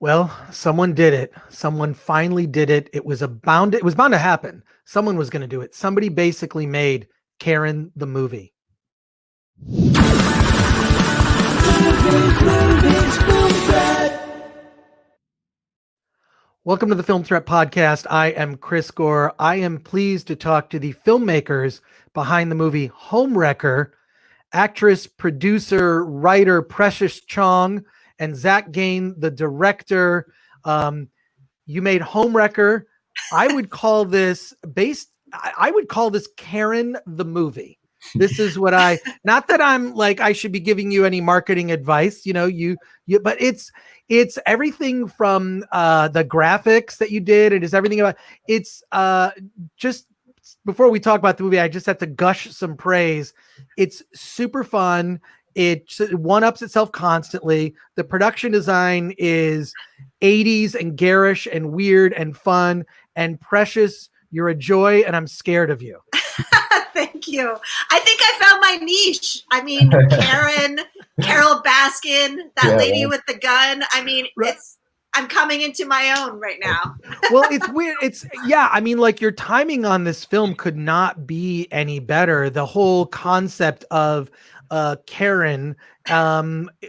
Well, someone did it. Someone finally did it. It was bound to happen. Someone was going to do it. Somebody basically made Karen the movie. Welcome to the Film Threat Podcast. I am Chris Gore. I am pleased to talk to the filmmakers behind the movie Homewrecker, actress, producer, writer Precious Chong, and Zach Gayne, the director. You made Homewrecker. I would call this Karen the movie. This is what not that I'm like, I should be giving you any marketing advice, but it's everything from the graphics that you did. It is everything about it's just before we talk about the movie, I just have to gush some praise. It's super fun. It one-ups itself constantly. The production design is 80s and garish and weird and fun. And Precious, you're a joy, and I'm scared of you. Thank you. I think I found my niche. I mean, Carol Baskin, that lady with the gun. I mean, I'm coming into my own right now. Well, it's weird. I mean, like, your timing on this film could not be any better. The whole concept of Karen,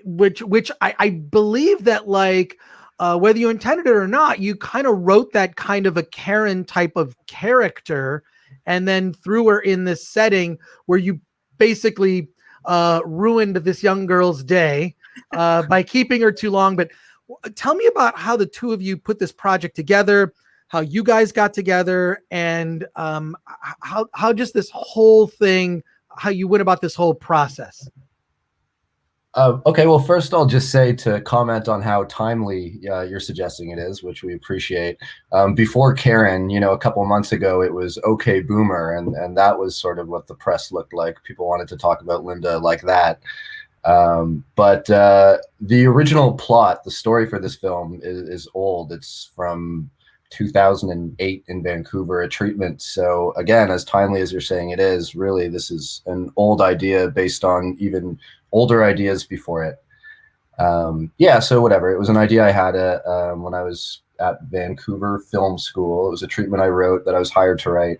which I believe that, like, whether you intended it or not, you kind of wrote that kind of a Karen type of character and then threw her in this setting where you basically ruined this young girl's day by keeping her too long. But tell me about how the two of you put this project together, how you guys got together, and how just this whole thing, how you went about this whole process. Okay, well, first I'll just say to comment on how timely you're suggesting it is, which we appreciate. Before Karen, a couple of months ago, it was OK Boomer, and that was sort of what the press looked like. People wanted to talk about Linda like that. But the original plot, the story for this film is old. It's from 2008 in Vancouver, a treatment. So again, as timely as you're saying it is, really, this is an old idea based on even older ideas before it. So whatever. It was an idea I had when I was at Vancouver Film School. It was a treatment I wrote that I was hired to write.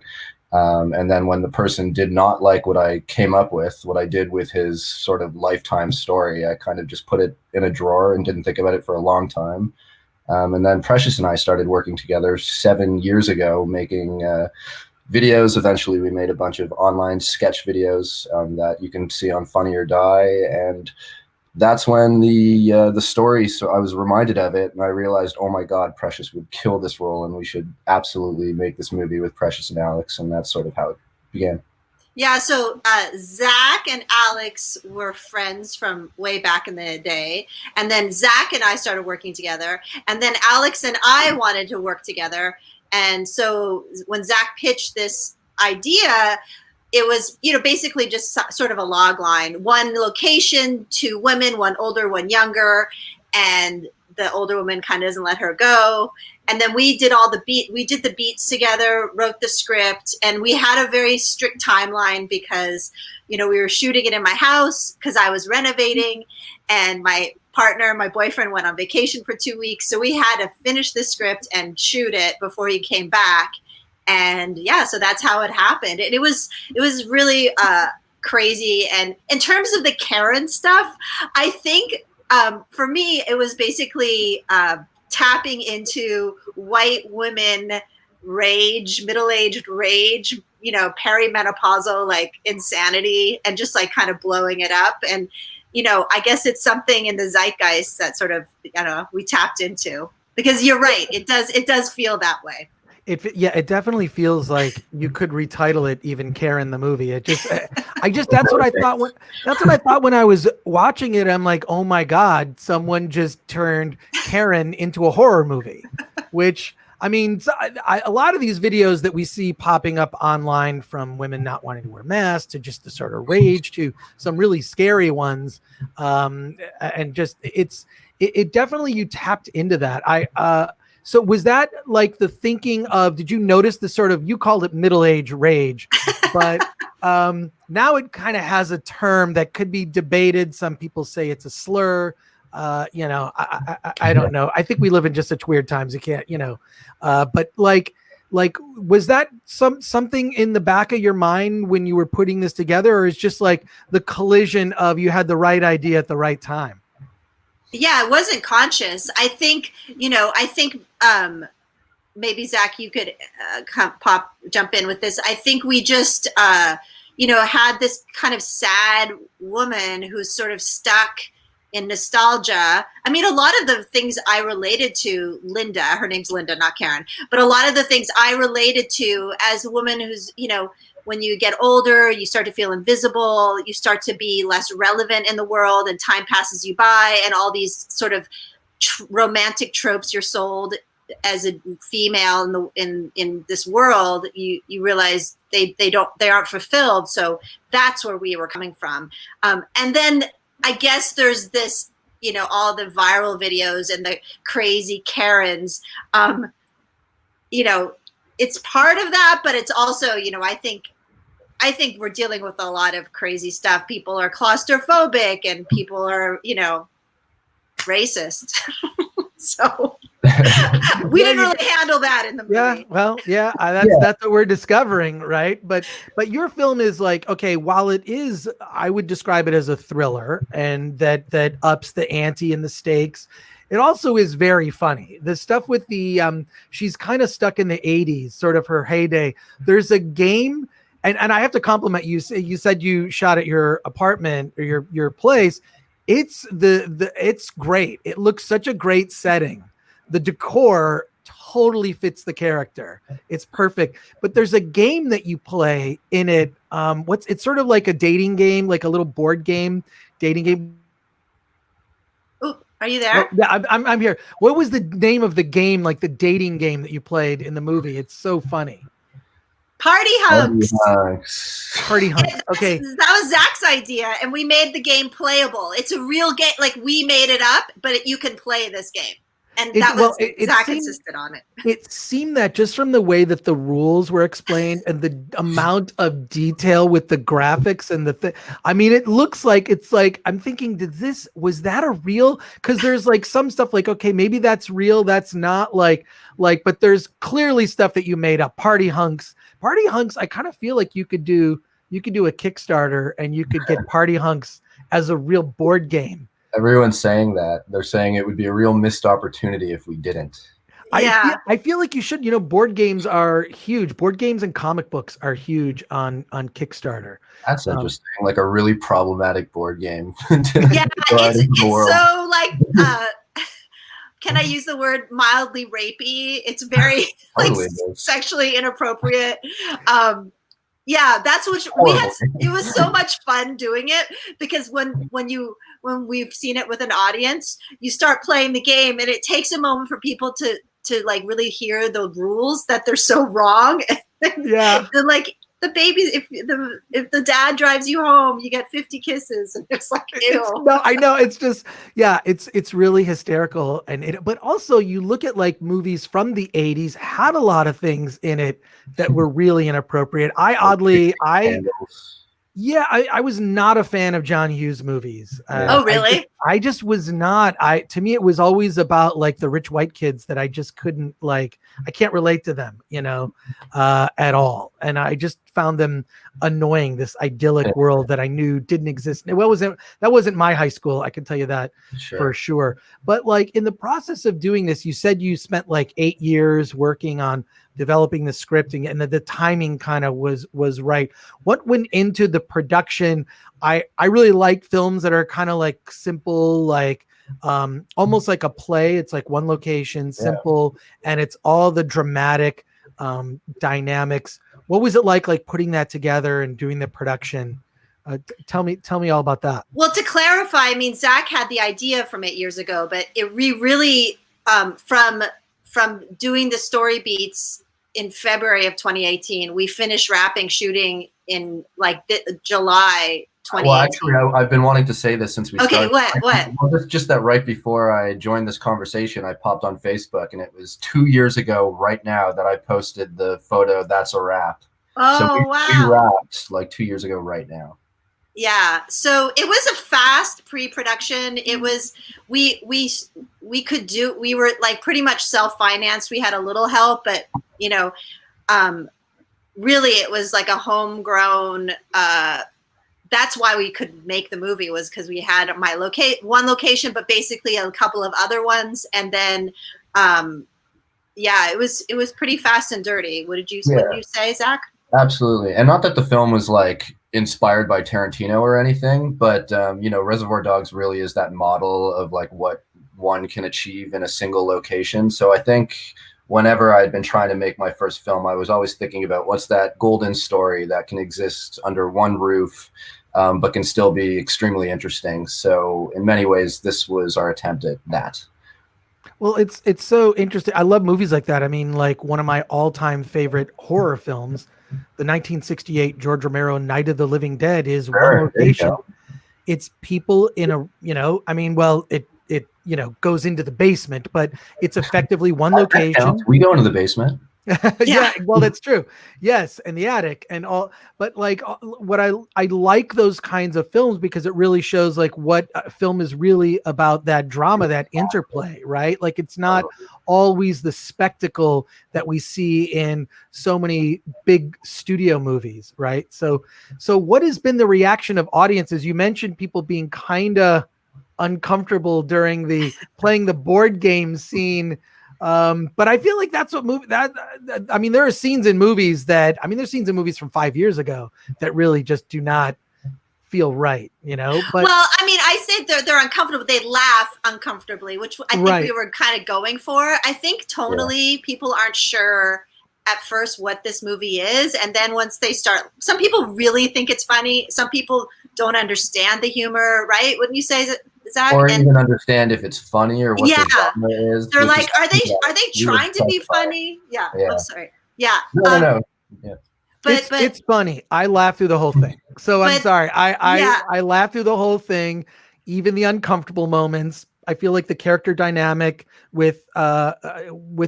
And then when the person did not like what I came up with, what I did with his sort of lifetime story, I kind of just put it in a drawer and didn't think about it for a long time. And then Precious and I started working together 7 years ago, making videos. Eventually, we made a bunch of online sketch videos that you can see on Funny or Die. And that's when the story, so I was reminded of it, and I realized, oh my God, Precious would kill this role, and we should absolutely make this movie with Precious and Alex. And that's sort of how it began. Yeah, so Zach and Alex were friends from way back in the day. And then Zach and I started working together. And then Alex and I wanted to work together. And so when Zach pitched this idea, it was, basically just sort of a log line. One location, two women, one older, one younger. And the older woman kind of doesn't let her go. And then we did the beats together, wrote the script, and we had a very strict timeline because, we were shooting it in my house because I was renovating, and my boyfriend went on vacation for 2 weeks. So we had to finish the script and shoot it before he came back. And so that's how it happened. And it was really crazy. And in terms of the Karen stuff, I think for me, it was basically tapping into white women rage, middle-aged rage, perimenopausal, like, insanity, and just like kind of blowing it up. And, I guess it's something in the zeitgeist that sort of, we tapped into, because you're right. It does feel that way. It definitely feels like you could retitle it even Karen the movie. That's what I thought when I was watching it. I'm like, oh my God, someone just turned Karen into a horror movie, which, I mean, a lot of these videos that we see popping up online, from women not wanting to wear masks to just the sort of rage to some really scary ones. And just, it definitely, you tapped into that. So was that like the thinking of, did you notice the sort of, you called it middle-age rage, but now it kind of has a term that could be debated. Some people say it's a slur. You know, I don't know. I think we live in just such weird times. You can't, you know, but like, was that something in the back of your mind when you were putting this together, or is just like the collision of you had the right idea at the right time? Yeah, it wasn't conscious. I think, you know, maybe Zach, you could jump in with this. I think we just, you know, had this kind of sad woman who's sort of stuck in nostalgia. I mean, a lot of the things I related to Linda, her name's Linda, not Karen, but a lot of the things I related to as a woman who's, you know, when you get older, you start to feel invisible, you start to be less relevant in the world, and time passes you by, and all these sort of romantic tropes you're sold as a female in this world, you realize they aren't fulfilled. So that's where we were coming from. And then I guess there's this, you know, all the viral videos and the crazy Karens, you know, it's part of that, but it's also, you know, I think we're dealing with a lot of crazy stuff. People are claustrophobic and people are, you know, racist. So we didn't really handle that in the movie. Yeah, well, yeah, that's what we're discovering, right? But your film is like, okay, while it is, I would describe it as a thriller, and that ups the ante and the stakes. It also is very funny. The stuff with the she's kind of stuck in the 80s, sort of her heyday. There's a game, and I have to compliment you. You said you shot at your apartment or your place. It's it's great. It looks such a great setting. The decor totally fits the character. It's perfect. But there's a game that you play in it. It's sort of like a dating game, like a little board game, dating game. Ooh, are you there? Oh, yeah, I'm here. What was the name of the game, like the dating game that you played in the movie? It's so funny. Party Hunks. Party Hunks. Okay. That was Zach's idea, and we made the game playable. It's a real game. Like, we made it up, but you can play this game. And Zach insisted on it. It seemed that just from the way that the rules were explained and the amount of detail with the graphics and I mean, it looks like it's like, I'm thinking, was that a real? Because there's like some stuff like, okay, maybe that's real. That's not like, but there's clearly stuff that you made up. Party Hunks. I kind of feel like you could do a Kickstarter and you could get Party Hunks as a real board game. Everyone's saying that. They're saying it would be a real missed opportunity if we didn't. Yeah. I feel like you should. You know, board games are huge. Board games and comic books are huge on Kickstarter. That's interesting. Like a really problematic board game. Yeah, it's so like, can I use the word mildly rapey? It's very totally sexually inappropriate. Yeah, that's what we had. It was so much fun doing it because when we've seen it with an audience, you start playing the game and it takes a moment for people to like really hear the rules that they're so wrong. Yeah. And like the baby, if the dad drives you home, you get 50 kisses, and it's like, ew. No, I know. It's just, yeah, it's really hysterical. But also you look at like movies from the 80s had a lot of things in it that were really inappropriate. I was not a fan of John Hughes movies. Oh, really? I just was not. To me, it was always about like the rich white kids that I just couldn't like. I can't relate to them, you know, at all. And I just found them annoying. This idyllic world that I knew didn't exist. That wasn't my high school. I can tell you that for sure. But like in the process of doing this, you said you spent like 8 years working on developing the script, and the timing kind of was right. What went into the production? I really like films that are kind of like simple, like almost like a play. It's like one location, simple, and it's all the dramatic dynamics. What was it like putting that together and doing the production? Tell me all about that. Well, to clarify, I mean, Zach had the idea from 8 years ago, but it really from doing the story beats in February of 2018, we finished wrapping shooting in like July 2018. Well, actually, I've been wanting to say this since we started. Okay, what? Well, just that right before I joined this conversation, I popped on Facebook, and it was 2 years ago right now that I posted the photo, "That's a wrap." Oh, so wow. We wrapped like 2 years ago right now. Yeah. So it was a fast pre-production. It was we could do we were like pretty much self-financed. We had a little help, but you know, really it was like a homegrown that's why we could make the movie, was because we had one location, but basically a couple of other ones, and then yeah, it was pretty fast and dirty. What did you say, Zach? Absolutely. And not that the film was like inspired by Tarantino or anything, but you know, Reservoir Dogs really is that model of like what one can achieve in a single location. So I think whenever I'd been trying to make my first film, I was always thinking about what's that golden story that can exist under one roof, but can still be extremely interesting. So in many ways, this was our attempt at that. Well, it's so interesting. I love movies like that. I mean, like one of my all-time favorite horror films, the 1968 George Romero Night of the Living Dead, is one location. It's people in a, you know, I mean, well, it you know, goes into the basement, but it's effectively one location. We go into the basement. Yeah, well, that's true. Yes, and the attic and all, but like what I like those kinds of films because it really shows like what film is really about, that drama, that interplay, right? Like it's not always the spectacle that we see in so many big studio movies, right? So what has been the reaction of audiences? You mentioned people being kind of uncomfortable during the playing the board game scene. But I feel like that's what I mean, there are scenes in movies there's scenes in movies from 5 years ago that really just do not feel right, you know? But well, I mean, I said they're uncomfortable. They laugh uncomfortably, which I think we were kind of going for. I think tonally people aren't sure at first what this movie is. And then once they start, some people really think it's funny. Some people don't understand the humor, right? Wouldn't you say, Zach? Or even understand if it's funny or what the genre is. They're like, are they trying to be funny? Yeah. I'm sorry. Yeah. No. Yeah. But it's funny. I laughed through the whole thing. So I'm sorry. I laughed through the whole thing, even the uncomfortable moments. I feel like the character dynamic with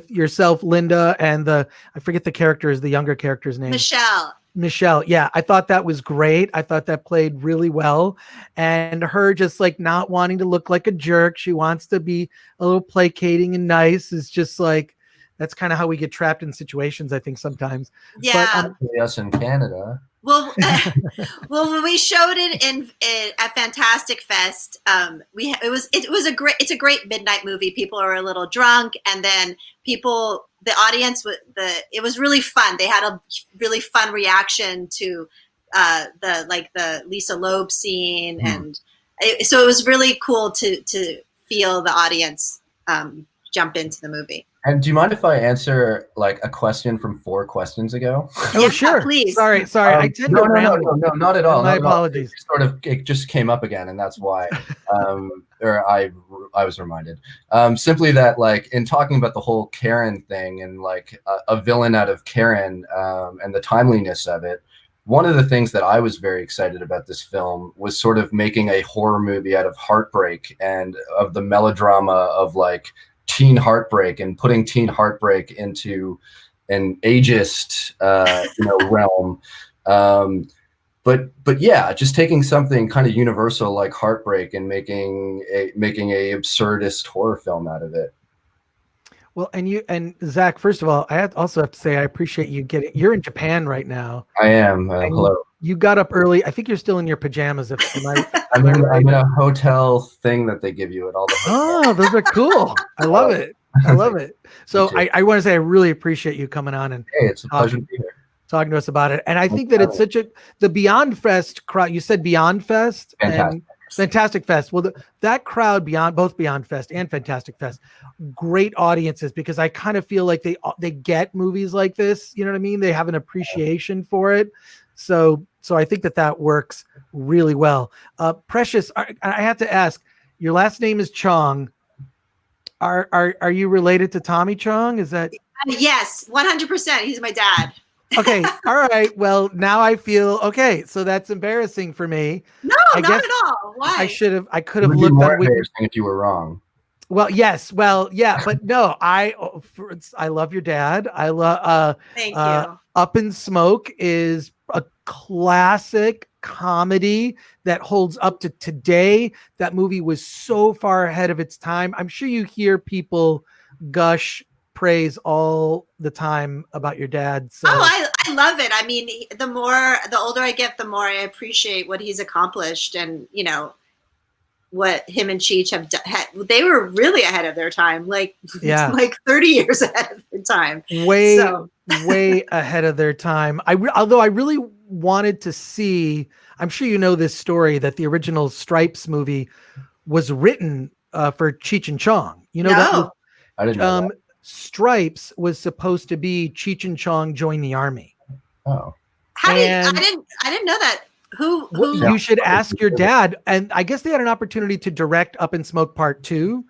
yourself, Linda, and I forget the younger character's name. Michelle. Yeah. I thought that was great. I thought that played really well. And her just like not wanting to look like a jerk. She wants to be a little placating and nice, is just like, that's kind of how we get trapped in situations, I think, sometimes. Yeah. But, us in Canada. Well, when we showed it at Fantastic Fest, it's a great midnight movie. People are a little drunk, and then the audience, it was really fun. They had a really fun reaction to the Lisa Loeb scene, and so it was really cool to feel the audience jump into the movie. And do you mind if I answer like a question from 4 questions ago? Oh, sure. Please. Sorry. I tend to ramble. No, not at all. My apologies. It just came up again, and that's why, or I was reminded. Simply that, like, in talking about the whole Karen thing and like a villain out of Karen, and the timeliness of it. One of the things that I was very excited about this film was sort of making a horror movie out of heartbreak and of the melodrama of like teen heartbreak, and putting teen heartbreak into an ageist realm, but yeah, just taking something kind of universal like heartbreak and making a absurdist horror film out of it. Well, and Zach, first of all, I also have to say I appreciate you you're in Japan right now. I am. Hello. You got up early. I think you're still in your pajamas. I'm in a hotel thing that they give you at all the hotels. Oh, those are cool. I love it. So I want to say I really appreciate you coming on and hey, it's a pleasure to be here. Talking to us about it. And I think that it's the Beyond Fest crowd. You said Beyond Fest and Fantastic Fest. Well, that crowd both Beyond Fest and Fantastic Fest, great audiences, because I kind of feel like they get movies like this. You know what I mean? They have an appreciation for it. So I think that works really well. Precious, I have to ask, your last name is Chong. Are you related to Tommy Chong? Is that? Yes, 100%. He's my dad. Okay. All right. Well, now I feel okay. So that's embarrassing for me. No, not at all. Why? I could have looked at it if you were wrong. Well, yes. Well, yeah, but no, I love your dad. I love, thank you. Up in Smoke is a classic comedy that holds up to today. That movie was so far ahead of its time. I'm sure you hear people gush praise all the time about your dad. So I love it. I mean, the older I get, the more I appreciate what he's accomplished, and what him and Cheech have done. They were really ahead of their time, like 30 years ahead of their time. Way ahead of their time. Although I really wanted to see, I'm sure you know this story, that the original Stripes movie was written for Cheech and Chong. You know, no. I didn't know that. Stripes was supposed to be Cheech and Chong join the army. Oh. I didn't know that. Who You should ask your dad. And I guess they had an opportunity to direct Up in Smoke Part 2.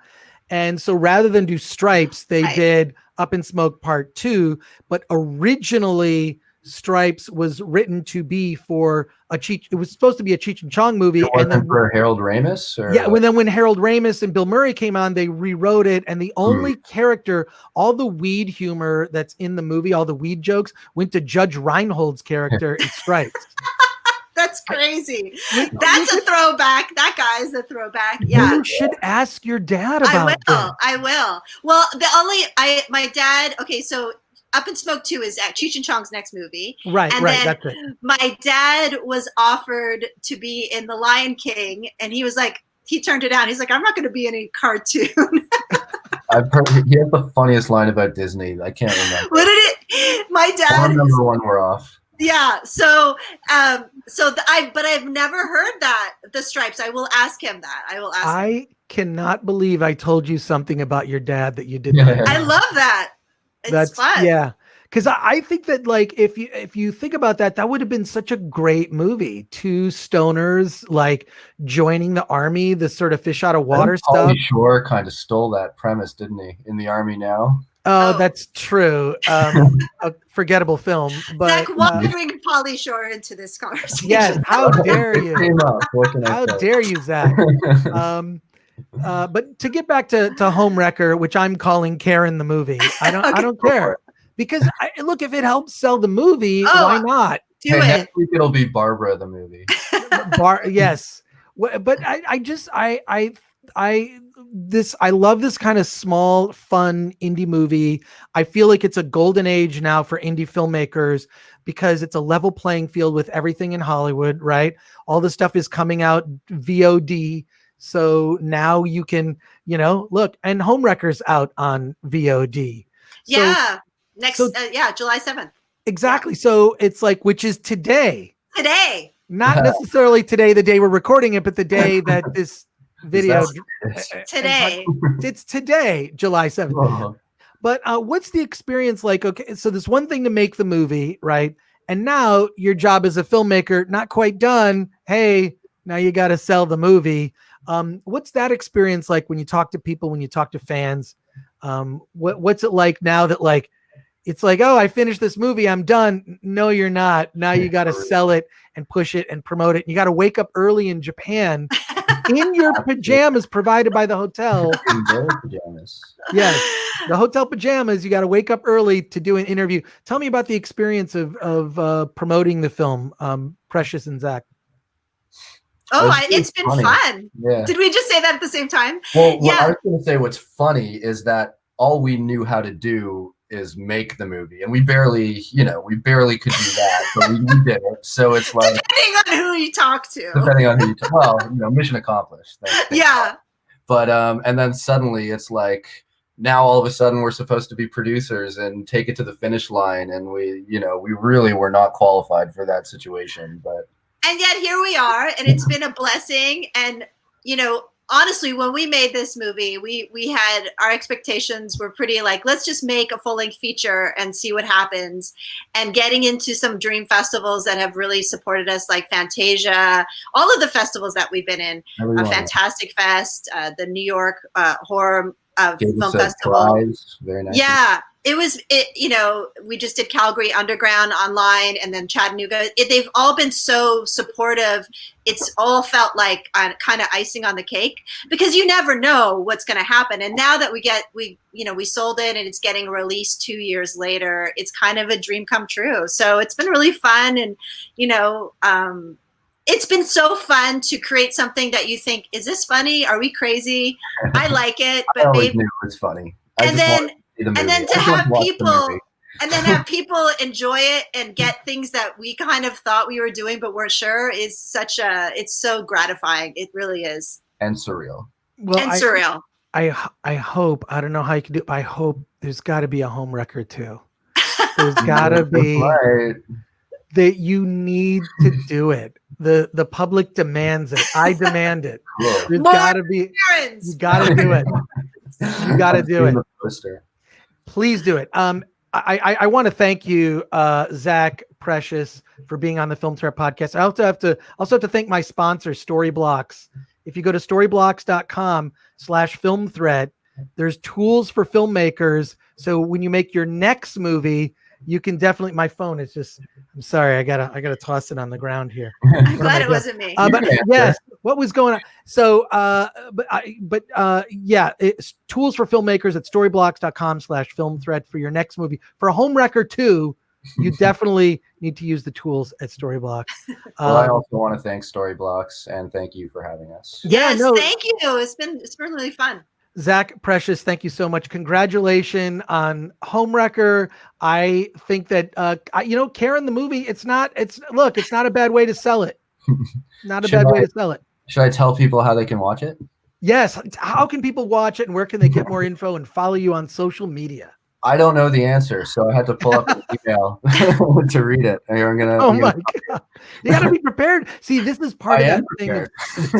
And so rather than do Stripes, they did Up in Smoke Part 2. But originally, Stripes was written to be for a Cheech. It was supposed to be a Cheech and Chong movie. It wasn't for Harold Ramis? Or? Yeah, when Harold Ramis and Bill Murray came on, they rewrote it. And the only character, all the weed humor that's in the movie, all the weed jokes, went to Judge Reinhold's character in Stripes. That's crazy. That's a throwback. That guy is a throwback. Yeah. You should ask your dad about that. I will. Well, my dad, okay, so Up in Smoke 2 is Cheech and Chong's next movie. Right, and right. Then That's it. My dad was offered to be in The Lion King, and he was like, he turned it down. He's like, I'm not going to be in a cartoon. I've heard he had the funniest line about Disney. I can't remember. What did it? My dad. I remember one we're off. Yeah. So, but I've never heard that, the Stripes. I will ask him that. I cannot believe I told you something about your dad that you didn't. I love that. It's fun. Yeah. Because I think that, like, if you think about that, that would have been such a great movie. Two stoners like joining the army, this sort of fish out of water stuff. Pauly Shore kind of stole that premise, didn't he? In the army now. Oh, that's true. A forgettable film. But Zach, why bring Pauly Shore into this conversation? Yes, how dare you? How dare you, Zach? But to get back to Homewrecker, which I'm calling Karen the movie, I don't care. Because look, if it helps sell the movie, why not? Do it. Next week it'll be Barbara the movie. Yes, but I love this kind of small, fun indie movie. I feel like it's a golden age now for indie filmmakers because it's a level playing field with everything in Hollywood, right? All the stuff is coming out VOD. So now you can, look, and Homewrecker's out on VOD. Yeah. July 7th. Exactly. Yeah. So it's like, which is today. Today. Not necessarily today, the day we're recording it, but the day that this video today. It's today, July 7th. Oh. But what's the experience like? Okay, so there's one thing to make the movie, right? And now your job as a filmmaker, not quite done. Hey, now you got to sell the movie. What's that experience like when you talk to people, when you talk to fans? What's it like now that, like, it's like, oh, I finished this movie, I'm done. No, you're not. Now you got to sell it and push it and promote it. You got to wake up early in Japan in your pajamas provided by the hotel. In their pajamas. Yes, the hotel pajamas. You got to wake up early to do an interview. Tell me about the experience of promoting the film, Precious and Zach. Oh, it's been fun. Yeah. Did we just say that at the same time? Well, what I was going to say, what's funny is that all we knew how to do is make the movie, and we barely could do that, but we did it. So it's like, depending on who you talk to. Mission accomplished. Yeah. But and then suddenly it's like, now all of a sudden we're supposed to be producers and take it to the finish line, and we really were not qualified for that situation, but. And yet here we are, and it's been a blessing. And, honestly, when we made this movie, we had, our expectations were pretty like, let's just make a full-length feature and see what happens. And getting into some dream festivals that have really supported us, like Fantasia, all of the festivals that we've been in, Fantastic Fest, the New York Horror Film Festival. Very nice. Yeah. We just did Calgary Underground online, and then Chattanooga. They've all been so supportive. It's all felt like kind of icing on the cake, because you never know what's going to happen. And now that we sold it and it's getting released 2 years later, it's kind of a dream come true. So it's been really fun. And, it's been so fun to create something that you think, is this funny? Are we crazy? I like it, I but always maybe, knew it was funny. and then To have people enjoy it and get things that we kind of thought we were doing but weren't sure is it's so gratifying. It really is. And surreal. Well, and surreal. I hope, I don't know how you can do it, but I hope there's got to be a Homewrecker too. There's got to be. Right. That you need to do it. The public demands it. I demand it. Cool. There's got to be. Parents. You got to do it. You got to do it. Please do it. I want to thank you, Zach, Precious, for being on the Film Threat podcast. I also have to thank my sponsor, Storyblocks. If you go to storyblocks.com/filmthreat, there's tools for filmmakers. So when you make your next movie, you can definitely. My phone is just. I'm sorry. I gotta toss it on the ground here. I'm glad it wasn't me. But yes, what was going on? So, it's tools for filmmakers at storyblocks.com/filmthreat for your next movie. For Homewrecker 2, you definitely need to use the tools at Storyblocks. Well, I also want to thank Storyblocks and thank you for having us. Yes, thank you. It's been really fun. Zach, Precious, thank you so much. Congratulations on Homewrecker. I think that Karen, the movie, it's not a bad way to sell it. Not a bad way to sell it. Should I tell people how they can watch it? Yes. How can people watch it and where can they get more info and follow you on social media? I don't know the answer, so I had to pull up an email to read it. My God. You got to be prepared. See, this is part of that thing of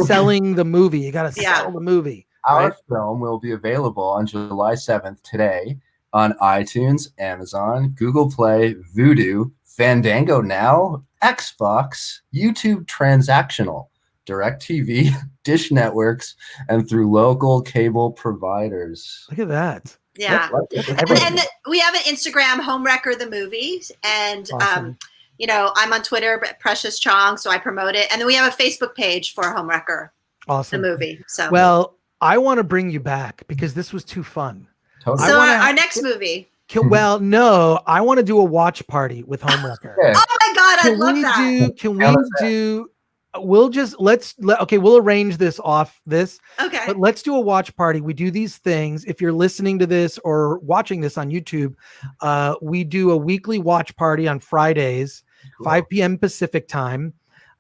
selling the movie. You got to sell the movie. Our film will be available on July 7th today on iTunes, Amazon, Google Play, Vudu, Fandango Now, Xbox, YouTube Transactional, DirecTV, Dish Networks, and through local cable providers. Look at that. Yeah. And we have an Instagram, Homewrecker the movie. And, awesome. I'm on Twitter, Precious Chong, so I promote it. And then we have a Facebook page for Homewrecker, awesome. the movie. So, well, I want to bring you back because this was too fun. Totally. So our next movie. Well, no, I want to do a watch party with Homewrecker. Oh my God, I love that. We'll arrange this off this. Okay. But let's do a watch party. We do these things. If you're listening to this or watching this on YouTube, we do a weekly watch party on Fridays, 5 p.m. Pacific time.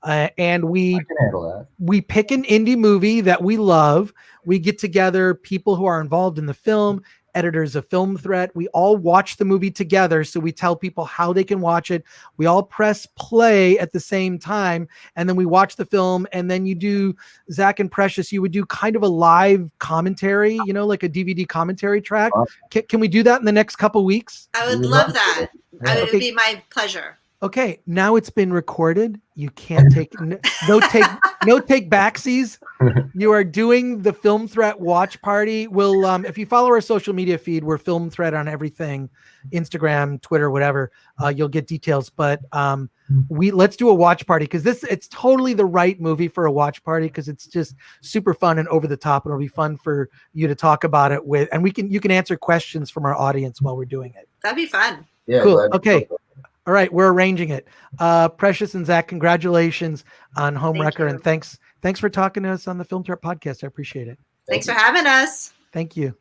And we pick an indie movie that we love. We get together people who are involved in the film, editors of Film Threat. We all watch the movie together. So we tell people how they can watch it. We all press play at the same time. And then we watch the film. And then you do, Zach and Precious, you would do kind of a live commentary, like a DVD commentary track. Can we do that in the next couple weeks? I would love that. It would be my pleasure. Okay, now it's been recorded. You can't take no take backsies. You are doing the Film Threat watch party. We'll if you follow our social media feed, we're Film Threat on everything, Instagram, Twitter, whatever. You'll get details. But let's do a watch party because it's totally the right movie for a watch party because it's just super fun and over the top, and it'll be fun for you to talk about it with, and you can answer questions from our audience while we're doing it. That'd be fun. Yeah. Cool. Okay. All right, we're arranging it. Precious and Zach, congratulations on Homewrecker, and thanks for talking to us on the Film Threat podcast. I appreciate it. Thanks for having us. Thank you.